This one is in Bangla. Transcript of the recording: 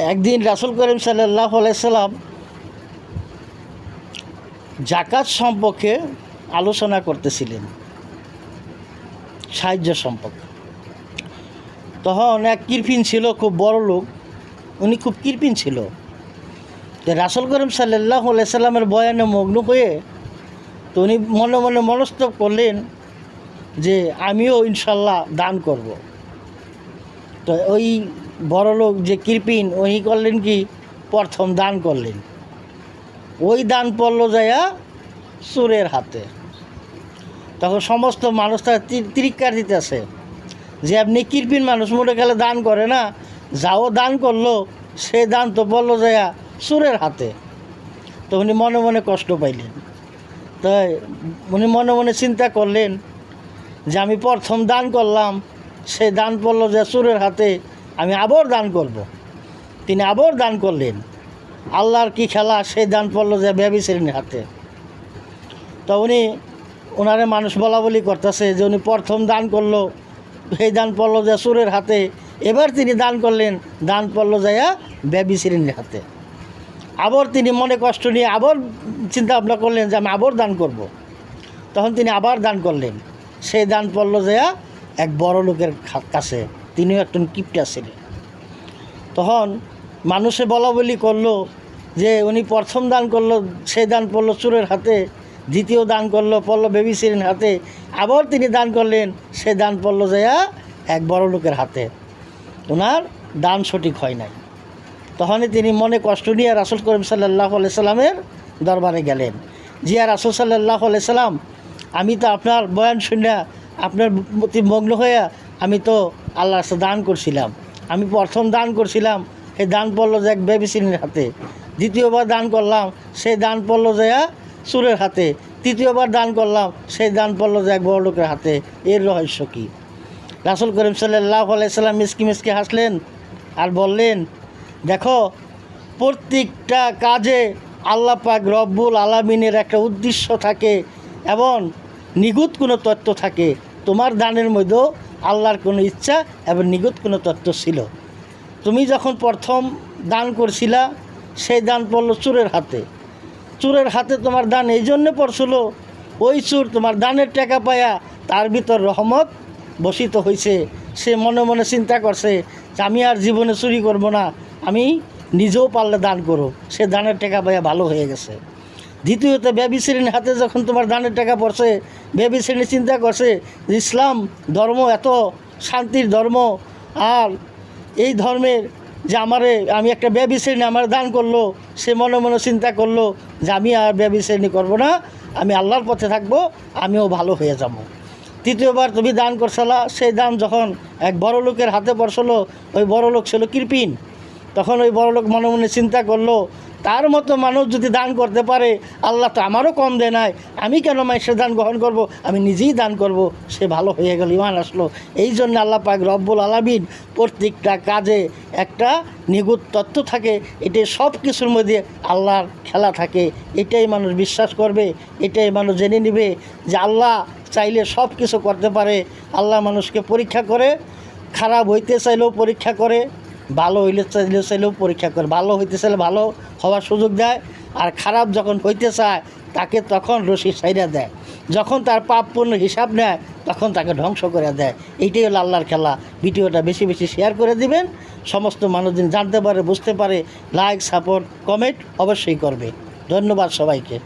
একদিন রাসূল করিম সাল্লাল্লাহু আলাইহি সাল্লাম জাকাত সম্পর্কে আলোচনা করতেছিলেন, সাহায্য সম্পর্কে। তখন এক কৃপণ ছিল, খুব বড় লোক, উনি খুব কৃপণ ছিল। তো রাসূল করিম সাল্লাল্লাহু আলাইহি সাল্লামের বয়ানে মগ্ন হয়ে তো উনি মনে মনে মনস্থ করলেন যে আমিও ইনশাল্লাহ দান করব। তো ওই বড় লোক যে কৃপণ, উনি করলেন কি, প্রথম দান করলেন। ওই দান পড়ল যায়া চোরের হাতে। তখন সমস্ত মানুষ তার তিরিক্কার দিতেছে যে আপনি কৃপণ মানুষ, মরে গেলে দান করে না, যাও দান করলো, সে দান তো পড়ল যায়া চোরের হাতে। তো উনি মনে মনে কষ্ট পাইলেন। তাই উনি মনে মনে চিন্তা করলেন যে আমি প্রথম দান করলাম, সে দান পড়ল যে চোরের হাতে, আমি আবার দান করব। তিনি আবার দান করলেন। আল্লাহর কি খেলা, সেই দান পড়ল যে ব্যভিচারিণীর হাতে। তো ওনারে মানুষ বলা বলি করতেছে যে উনি প্রথম দান করলো, সেই দান পড়ল যে চোরের হাতে, এবার তিনি দান করলেন, দান পড়ল যাইয়া ব্যভিচারিণীর হাতে। আবার তিনি মনে কষ্ট নিয়ে আবার চিন্তা ভাবনা করলেন যে আমি আবার দান করব। তখন তিনি আবার দান করলেন, সেই দান পড়ল যাইয়া এক বড় লোকের কাছে, তিনিও একজন কিপটা ছিলেন। তখন মানুষে বলা বলি করলো যে উনি প্রথম দান করলো, সেই দান পড়ল চোরের হাতে, দ্বিতীয় দান করলো পড়ল ব্যভিচারিণীর হাতে, আবার তিনি দান করলেন, সেই দান পড়ল যাইয়া এক বড় লোকের হাতে। ওনার দান সঠিক হয় নাই। তখনই তিনি মনে কষ্ট নিয়ে রাসূল করিম সাল্লাল্লাহু আলাইহি সাল্লামের দরবারে গেলেন। জিয়া রাসূল সাল্লাল্লাহু আলাইহি সাল্লাম, আমি তো আপনার বয়ান শুনে আপনার প্রতি মগ্ন হয়ে আমি তো আল্লাহর কাছে দান করছিলাম। আমি প্রথম দান করছিলাম, সেই দান পড়ল যে এক ব্যভিচারিণীর হাতে। দ্বিতীয়বার দান করলাম, সেই দান পড়ল যে চোরের হাতে। তৃতীয়বার দান করলাম, সেই দান পড়ল যে এক বড় লোকের হাতে। এর রহস্য কী? রাসূল করিম সাল্লাল্লাহু আলাইহি সাল্লাম মিসকি মিসকি হাসলেন আর বললেন, দেখো, প্রত্যেকটা কাজে আল্লাহ পাক রব্বুল আলামিনের একটা উদ্দেশ্য থাকে এবং নিগুত কোনো তত্ত্ব থাকে। তোমার দানের মধ্যেও আল্লাহর কোনো ইচ্ছা এবং নিগুত কোনো তত্ত্ব ছিল। তুমি যখন প্রথম দান করছিলা, সেই দান পড়ল চোরের হাতে। চোরের হাতে তোমার দান এই জন্যে পড়ছিল, ওই চোর তোমার দানের টাকা পায়া তার ভিতর রহমত বসিত হয়েছে। সে মনে মনে চিন্তা করছে যে আমি আর জীবনে চুরি করব না, আমি নিজেও পারলে দান করো। সে দানের টাকা পাইয়া ভালো হয়ে গেছে। দ্বিতীয়ত ব্যভিচারিণীর হাতে যখন তোমার দানের টাকা পড়ছে, ব্যভিচারিণী চিন্তা করছে যে ইসলাম ধর্ম এত শান্তির ধর্ম, আর এই ধর্মের যে আমি একটা ব্যভিচারিণী আমার দান করলো, সে মনে মনে চিন্তা করলো যে আমি আর ব্যভিচারিণী করব না, আমি আল্লাহর পথে থাকবো, আমিও ভালো হয়ে যাব। তৃতীয়বার তুমি দান করছিলা, সেই দান যখন এক বড় লোকের হাতে পড়ছিল, ওই বড় লোক ছিল কৃপণ। তখন ওই বড় লোক মনে মনে চিন্তা করলো, তার মতো মানুষ যদি দান করতে পারে, আল্লাহ তো আমারও কম দেয় নাই, আমি কেন মানুষের দান গ্রহণ করব, আমি নিজেই দান করব। সে ভালো হয়ে গেল, ঈমান আসলো। এই জন্য আল্লাহ পাক রব্বুল আলামিন প্রত্যেকটা কাজে একটা নিগুত তত্ত্ব থাকে। এটাই সব কিছুর মধ্যে আল্লাহর খেলা থাকে। এটাই মানুষ বিশ্বাস করবে, এটাই মানুষ জেনে নেবে যে আল্লাহ চাইলে সব কিছু করতে পারে। আল্লাহ মানুষকে পরীক্ষা করে, খারাপ হইতে চাইলেও পরীক্ষা করে, ভালো চাইলেও পরীক্ষা করে। ভালো হইতে চাইলে ভালো হওয়ার সুযোগ দেয়, আর খারাপ যখন হইতে চায় তাকে তখন রশি ছাইড়া দেয়। যখন তার পাপ পূর্ণ হিসাব নেয়, তখন তাকে ধ্বংস করে দেয়। এইটাই হলো আল্লাহর খেলা। ভিডিওটা বেশি বেশি শেয়ার করে দিবেন, সমস্ত মানুষ জানতে পারে, বুঝতে পারে। লাইক, সাপোর্ট, কমেন্ট অবশ্যই করবে। ধন্যবাদ সবাইকে।